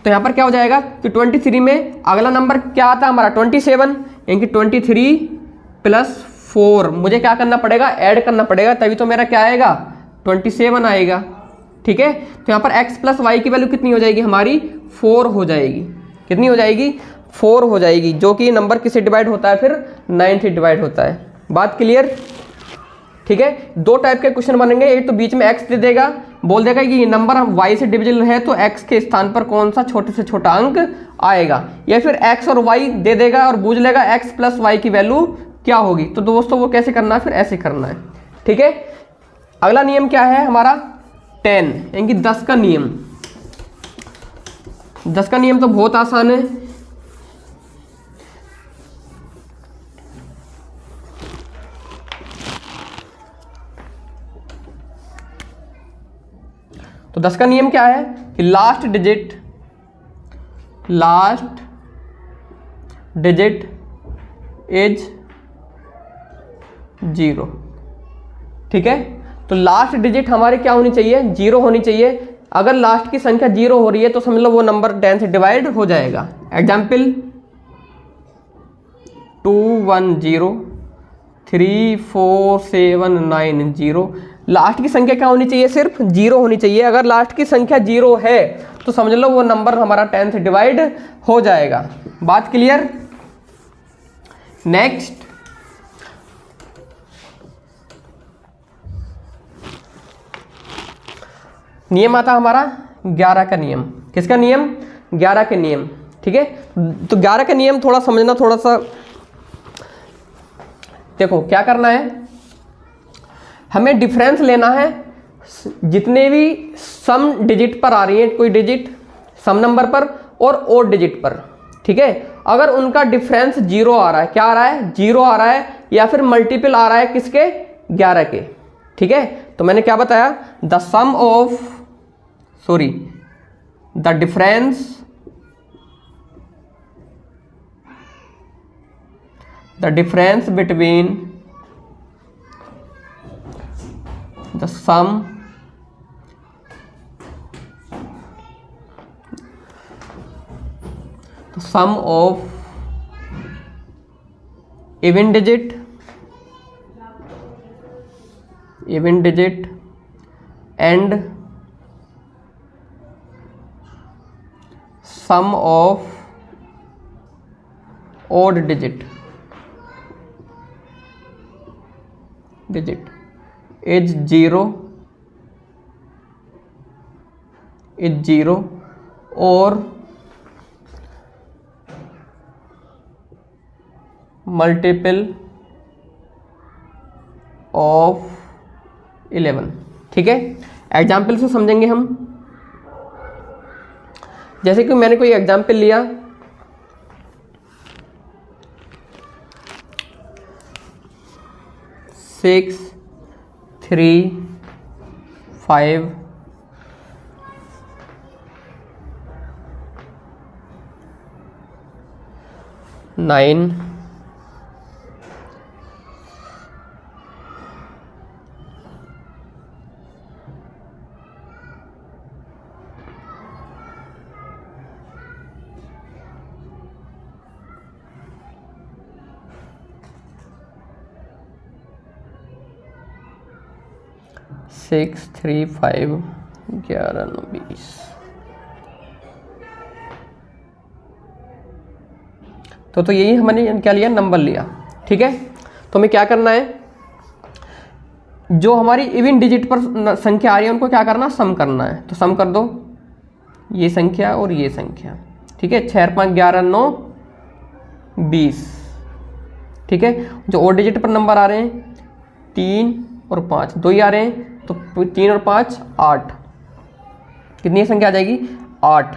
तो यहाँ पर क्या हो जाएगा कि 23 में अगला नंबर क्या आता है हमारा 27, यानी कि 23 प्लस 4 मुझे क्या करना पड़ेगा, ऐड करना पड़ेगा, तभी तो मेरा क्या आएगा 27 आएगा। ठीक है, तो यहाँ पर x प्लस वाई की वैल्यू कितनी हो जाएगी हमारी 4 हो जाएगी। कितनी हो जाएगी 4 हो जाएगी, जो कि नंबर किससे डिवाइड होता है फिर 9 से डिवाइड होता है। बात क्लियर? ठीक है, दो टाइप के क्वेश्चन बनेंगे, एक तो बीच में x दे देगा, बोल देगा कि ये नंबर हम y से डिविजिबल है तो x के स्थान पर कौन सा छोटे से छोटा अंक आएगा, या फिर x और y दे देगा और पूछ लेगा x प्लस वाई की वैल्यू क्या होगी। तो दोस्तों वो कैसे करना है, फिर ऐसे करना है। ठीक है, अगला नियम क्या है हमारा 10, यानी कि 10 का नियम। 10 का नियम तो बहुत आसान है। तो 10 का नियम क्या है कि लास्ट डिजिट इज 0। ठीक है, तो लास्ट डिजिट हमारे क्या होनी चाहिए 0 होनी चाहिए। अगर लास्ट की संख्या 0 हो रही है तो समझ लो वो नंबर 10 से डिवाइड हो जाएगा। एग्जाम्पल 2 1 0 3 4 7 9 0। लास्ट की संख्या क्या होनी चाहिए, सिर्फ 0 होनी चाहिए। अगर लास्ट की संख्या 0 है तो समझ लो वो नंबर हमारा 10 से डिवाइड हो जाएगा। बात क्लियर? नेक्स्ट नियम आता हमारा 11 का नियम। किसका नियम? 11 के नियम। ठीक है, तो 11 का नियम थोड़ा समझना, थोड़ा सा देखो क्या करना है, हमें डिफरेंस लेना है जितने भी सम डिजिट पर आ रही है, कोई डिजिट सम नंबर पर और ओड डिजिट पर। ठीक है, अगर उनका डिफरेंस 0 आ रहा है, क्या आ रहा है 0 आ रहा है, या फिर मल्टीपल आ रहा है किसके 11 के। ठीक है, तो मैंने क्या बताया, the sum of the difference between the sum of even digit and sum of odd digit is 0 और मल्टीपल ऑफ 11। ठीक है, एग्जाम्पल से समझेंगे हम। जैसे कि मैंने कोई एग्जाम्पल लिया, 6 3 5 9 6 3 5 11 9 20। तो यही हमने क्या लिया, नंबर लिया। ठीक है, तो हमें क्या करना है, जो हमारी इवन डिजिट पर संख्या आ रही है उनको क्या करना, सम करना है। तो सम कर दो ये संख्या और ये संख्या। ठीक है, 6 5 11 9 20। ठीक है, जो और डिजिट पर नंबर आ रहे हैं 3 और 5, 2 ही आ रहे हैं, तो 3 और 5 8। कितनी संख्या आ जाएगी 8।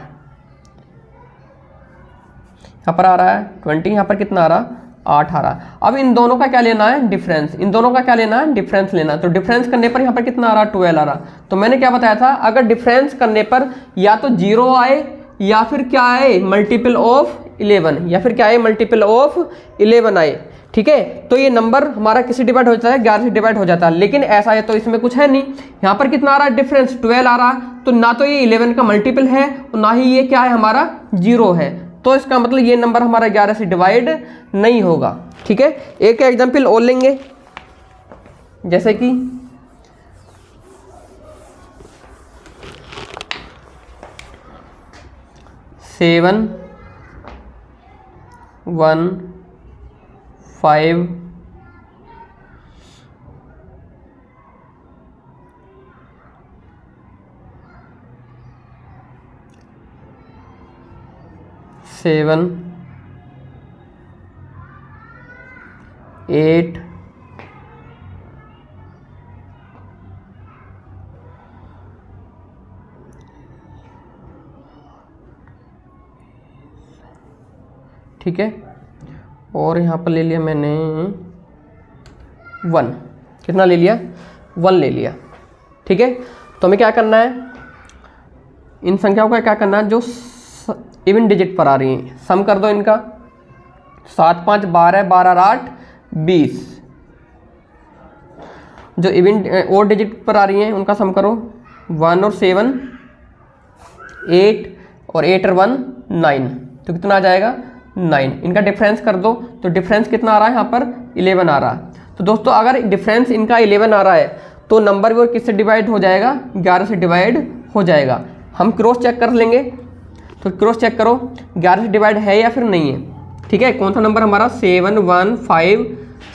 यहाँ पर आ रहा है 20, यहाँ पर कितना आ रहा 8 आ रहा। अब इन दोनों का क्या लेना है, डिफरेंस। इन दोनों का क्या लेना है, डिफरेंस लेना। तो डिफरेंस करने पर यहाँ पर कितना आ रहा, 12 आ रहा। तो मैंने क्या बताया था, अगर डिफरेंस करने पर या तो 0 आए या फिर क्या आए, मल्टीपल ऑफ 11, या फिर क्या आए, मल्टीपल ऑफ 11 आए। ठीक है, तो ये नंबर हमारा किसी डिवाइड हो जाता है, 11 से डिवाइड हो जाता है। लेकिन ऐसा है तो इसमें कुछ है नहीं। यहाँ पर कितना आ रहा है, डिफरेंस 12 आ रहा, तो ना तो ये 11 का मल्टीपल है और ना ही ये क्या है, हमारा 0 है। तो इसका मतलब ये नंबर हमारा 11 से डिवाइड नहीं होगा। ठीक है, एक एग्जाम्पल और लेंगे, जैसे कि 7 1 5 7 8 ठीक है, और यहाँ पर ले लिया मैंने 1, कितना ले लिया, 1 ले लिया। ठीक है, तो हमें क्या करना है, इन संख्याओं का क्या करना है, जो इवन डिजिट पर आ रही हैं सम कर दो इनका। 7 5 12, 12 8 20। जो इवन और डिजिट पर आ रही हैं उनका सम करो। 1 और 7 8 और 8 और 1 9, तो कितना आ जाएगा, 9। इनका डिफरेंस कर दो, तो डिफरेंस कितना आ रहा है, यहाँ पर 11 आ रहा। तो दोस्तों अगर डिफरेंस इनका 11 आ रहा है तो नंबर वो किससे डिवाइड हो जाएगा, 11 से डिवाइड हो जाएगा। हम क्रॉस चेक कर लेंगे, तो क्रॉस चेक करो 11 से डिवाइड है या फिर नहीं है। ठीक है, कौन सा नंबर हमारा, 7 1 5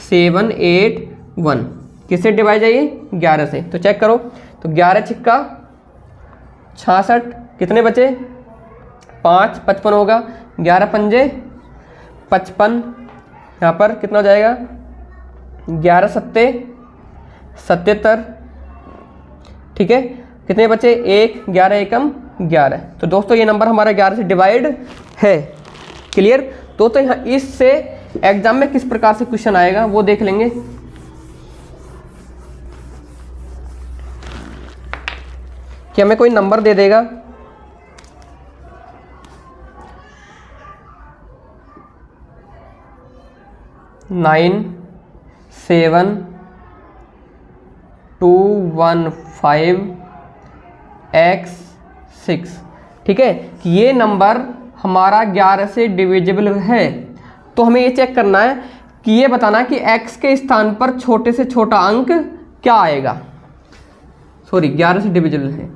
7 8 1, किससे डिवाइड है ये, 11 से। तो चेक करो, तो 11 छिक्का 66, कितने बचे, 5, 55 होगा। 11 पंजे 55, यहाँ पर कितना हो जाएगा, 11 सत्ते 77। ठीक है, कितने बचे, 1, 11 एकम 11। तो दोस्तों ये नंबर हमारा 11 से डिवाइड है। क्लियर। तो यहाँ इससे एग्जाम में किस प्रकार से क्वेश्चन आएगा वो देख लेंगे। कि हमें कोई नंबर दे देगा, नाइन 7 2 1 5 x 6। ठीक है, कि ये नंबर हमारा 11 से डिविजिबल है। तो हमें ये चेक करना है कि ये बताना कि x के स्थान पर छोटे से छोटा अंक क्या आएगा। सॉरी, 11 से डिविजिबल है।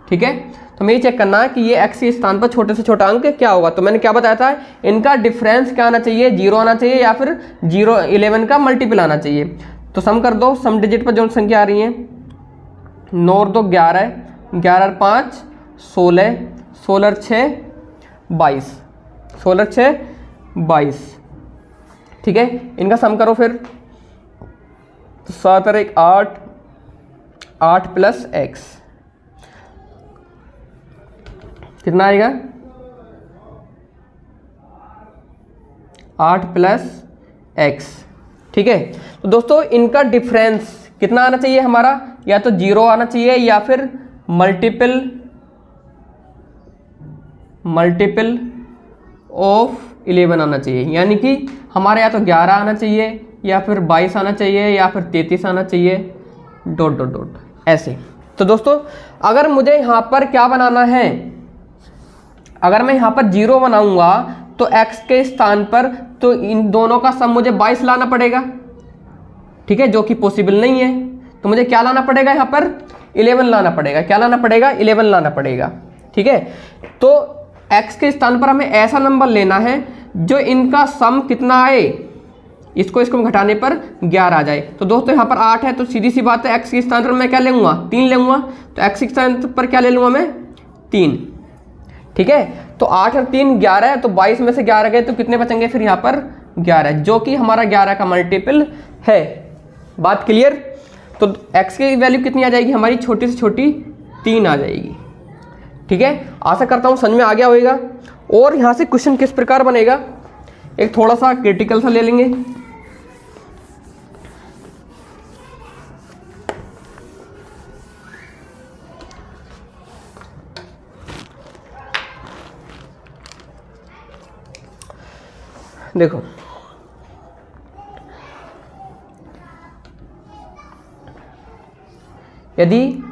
ठीक है, तो हमें ये चेक करना है कि ये x के स्थान पर छोटे से छोटा अंक क्या होगा। तो मैंने क्या बताया था, इनका डिफरेंस क्या आना चाहिए, 0 आना चाहिए या फिर 11 का मल्टीपल आना चाहिए। तो सम कर दो, सम डिजिट पर जो संख्या आ रही है, 9 और 2 11, 11 और 5 16, 16 और 6 22, 16 और 6 22। ठीक है, इनका सम करो फिर, 7 और 1 8, 8 प्लस x कितना आएगा, 8 प्लस x। ठीक है, तो दोस्तों इनका डिफरेंस कितना आना चाहिए हमारा, या तो 0 आना चाहिए या फिर मल्टीपल ऑफ 11 आना चाहिए। यानी कि हमारे या तो 11 आना चाहिए या फिर 22 आना चाहिए या फिर 33 आना चाहिए, डॉट डॉट डॉट ऐसे। तो दोस्तों अगर मुझे यहाँ पर क्या बनाना है, अगर मैं यहाँ पर 0 बनाऊंगा तो x के स्थान पर तो इन दोनों का सम मुझे 22 लाना पड़ेगा। ठीक है, जो कि पॉसिबल नहीं है। तो मुझे क्या लाना पड़ेगा, यहाँ पर 11 लाना पड़ेगा। क्या लाना पड़ेगा, 11 लाना पड़ेगा। ठीक है, तो x के स्थान पर हमें ऐसा नंबर लेना है जो इनका सम कितना आए, इसको घटाने पर 11 आ जाए। तो दोस्तों यहाँ पर 8 है, तो सीधी सी बात है x के स्थान पर मैं क्या लेंगे, 3 लेंगे। तो x के स्थान पर क्या ले लूँगा मैं, 3। ठीक है, तो 8 और 3 11 है, तो 22 में से 11 गए तो कितने बचेंगे फिर यहाँ पर 11, जो कि हमारा 11 का मल्टीपल है। बात क्लियर। तो x की वैल्यू कितनी आ जाएगी हमारी, छोटी से छोटी 3 आ जाएगी। ठीक है, आशा करता हूँ समझ में आ गया होगा। और यहाँ से क्वेश्चन किस प्रकार बनेगा, एक थोड़ा सा क्रिटिकल सा ले लेंगे। देखो यदि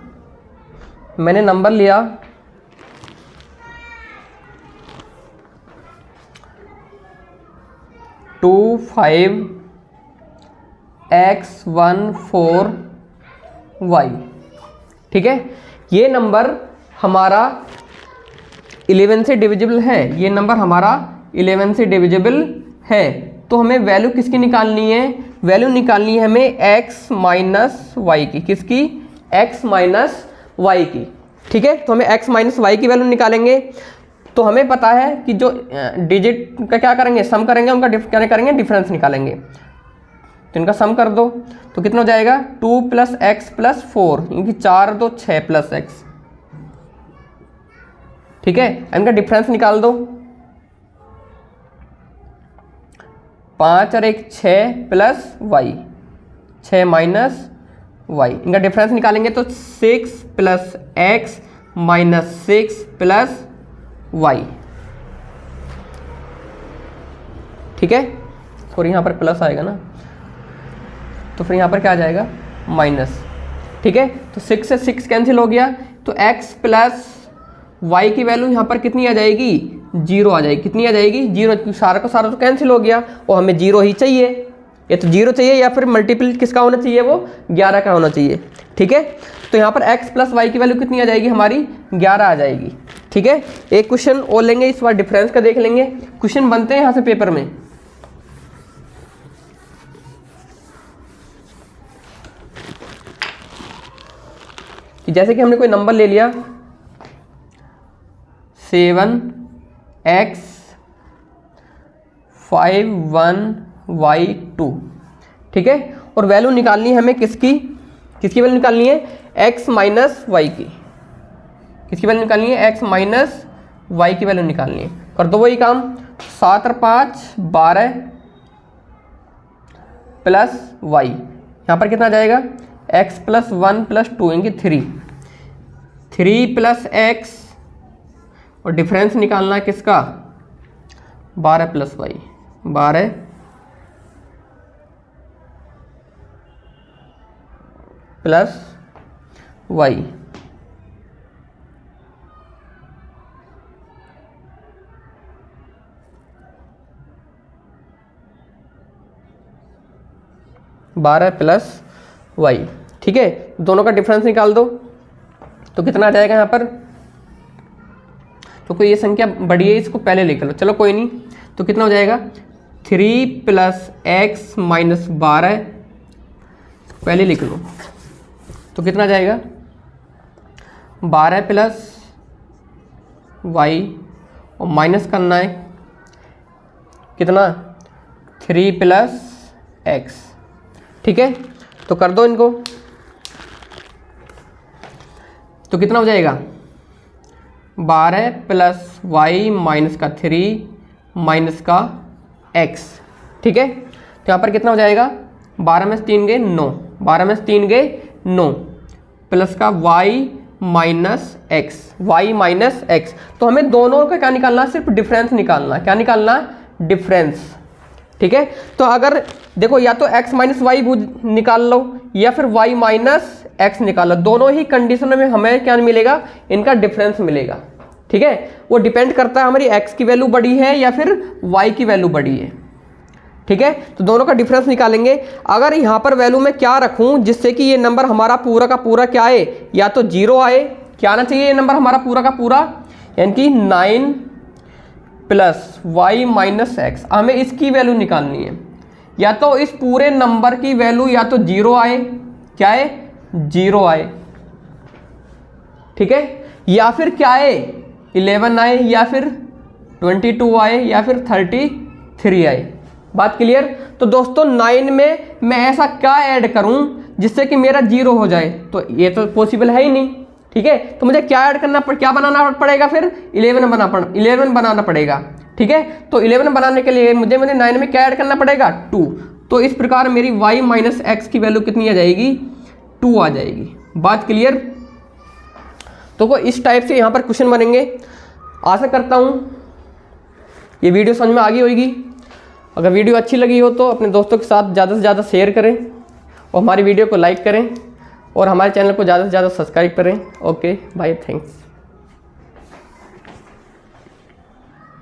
मैंने नंबर लिया 25x14y, ठीक है, ये नंबर हमारा 11 से डिविजिबल है, ये नंबर हमारा 11 से डिविजिबल है। तो हमें वैल्यू किसकी निकालनी है? वैल्यू निकालनी है हमें x माइनस वाई की। किसकी? x माइनस वाई की, ठीक है। तो हमें x माइनस वाई की वैल्यू निकालेंगे। तो हमें पता है कि जो डिजिट का क्या करेंगे, सम करेंगे, उनका क्या करेंगे, डिफरेंस निकालेंगे। तो इनका सम कर दो तो कितना हो जाएगा 2 + x + 4, इनकी 4 2 6 + x, ठीक है। इनका डिफरेंस निकाल दो, 5 और 1 6 + y, 6 माइनस y, इनका डिफरेंस निकालेंगे तो 6 + x - 6 + y, ठीक है। और यहाँ पर प्लस आएगा ना, तो फिर यहाँ पर क्या आ जाएगा माइनस, ठीक है। तो 6 से 6 कैंसिल हो गया, तो x + y की वैल्यू यहाँ पर कितनी आ जाएगी? 0 आ जाएगी। कितनी आ जाएगी? 0। सारा का सारा तो कैंसिल हो गया और हमें 0 ही चाहिए, या तो 0 चाहिए या फिर मल्टीपल किसका होना चाहिए, वो 11 का होना चाहिए, ठीक है। तो यहाँ पर x + y की वैल्यू कितनी आ जाएगी हमारी? 11 आ जाएगी, ठीक है। एक क्वेश्चन और लेंगे, इस बार डिफरेंस का देख लेंगे। क्वेश्चन बनते हैं यहाँ से पेपर में। कि जैसे कि हमने कोई नंबर ले लिया 7x 51y2, ठीक है। और वैल्यू निकालनी है हमें किसकी? किसकी वैल्यू निकालनी है? x माइनस वाई की। किसकी वैल्यू निकालनी है? x माइनस वाई की वैल्यू निकालनी है। कर दो वही काम, 7 और 5 12 + y, यहाँ पर कितना आ जाएगा? x + 1 + 2 इनकी 3 + x, और डिफरेंस निकालना है किसका? 12 + y, 12 + y, y, ठीक है। दोनों का डिफरेंस निकाल दो तो कितना आ जाएगा यहाँ पर? तो कोई ये संख्या बड़ी है, इसको पहले लिख लो, चलो कोई नहीं। तो कितना हो जाएगा? 3 + x - 12, पहले लिख लो, तो कितना आ जाएगा? 12 + y, और माइनस करना है कितना? 3 + x, ठीक है। तो कर दो इनको, तो कितना हो जाएगा? 12 + y - 3 - x, ठीक है। तो यहाँ पर कितना हो जाएगा? 12 में से 3 गए 9, 12 में से 3 गए 9, प्लस का y - x, y - x। तो हमें दोनों का क्या निकालना? सिर्फ डिफरेंस निकालना। क्या निकालना? डिफरेंस, ठीक है। तो अगर देखो, या तो x - y निकाल लो या फिर y - x निकाल लो, दोनों ही कंडीशन में हमें क्या मिलेगा? इनका डिफरेंस मिलेगा, ठीक है। वो डिपेंड करता है हमारी x की वैल्यू बड़ी है या फिर y की वैल्यू बड़ी है, ठीक है। तो दोनों का डिफरेंस निकालेंगे। अगर यहाँ पर वैल्यू में क्या रखूँ जिससे कि ये नंबर हमारा पूरा का पूरा क्या आए? या तो 0 आए, क्या आना चाहिए ये नंबर हमारा पूरा का पूरा, यानी कि 9 + y - x। हमें इसकी वैल्यू निकालनी है। या तो इस पूरे नंबर की वैल्यू या तो 0 आए, क्या है? 0 आए, ठीक है। या फिर क्या आए? 11 आए, या फिर 22 आए, या फिर 33 आए। बात क्लियर? तो दोस्तों 9 में मैं ऐसा क्या ऐड करूं जिससे कि मेरा 0 हो जाए? तो ये तो पॉसिबल है ही नहीं, ठीक है। तो मुझे क्या ऐड करना क्या बनाना पड़ेगा? फिर 11 बनाना पड़ेगा, ठीक है। तो 11 बनाने के लिए मुझे 9 में क्या ऐड करना पड़ेगा, 2। तो इस प्रकार मेरी y माइनस एक्स की वैल्यू कितनी आ जाएगी, 2 आ जाएगी। बात क्लियर। तो इस टाइप से यहाँ पर क्वेश्चन बनेंगे। आशा करता हूँ ये वीडियो समझ में आ गई होगी। अगर वीडियो अच्छी लगी हो तो अपने दोस्तों के साथ ज़्यादा से ज़्यादा शेयर करें और हमारी वीडियो को लाइक करें और हमारे चैनल को ज़्यादा से ज़्यादा सब्सक्राइब करें। Okay bye, thanks.